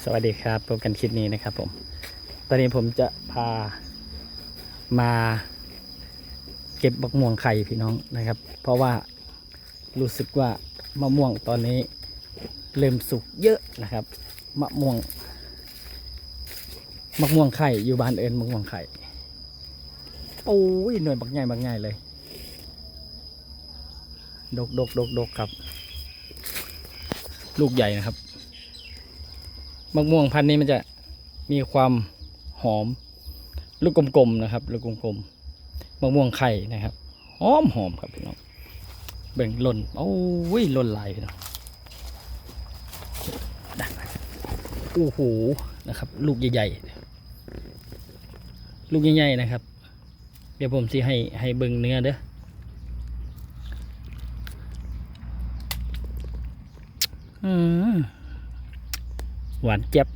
สวัสดีครับพบกันคลิปนี้นะครับผมตอนนี้ผมจะพามาเก็บมะม่วงไข่พี่น้องนะครับ เพราะว่ารู้สึกว่ามะม่วงตอนนี้เริ่มสุกเยอะนะครับมะม่วงไข่อยู่บ้านเอิญมะม่วงไข่โอ้ยหน่วยบักใหญ่เลยดกครับลูกใหญ่นะครับมะม่วงพันธุ์นี้มันจะมีความหอมลูกกลมๆนะครับลูกกลมๆมะม่วงไข่นะครับหอมครับพี่น้องเบ่งหล่นโอ้ยหล่นลายพี่น้องโอ้โหนะครับลูกใหญ่ๆนะครับเดี๋ยวผมสิให้เบิ่งเนื้อเด้อหวานเจี๊ยบ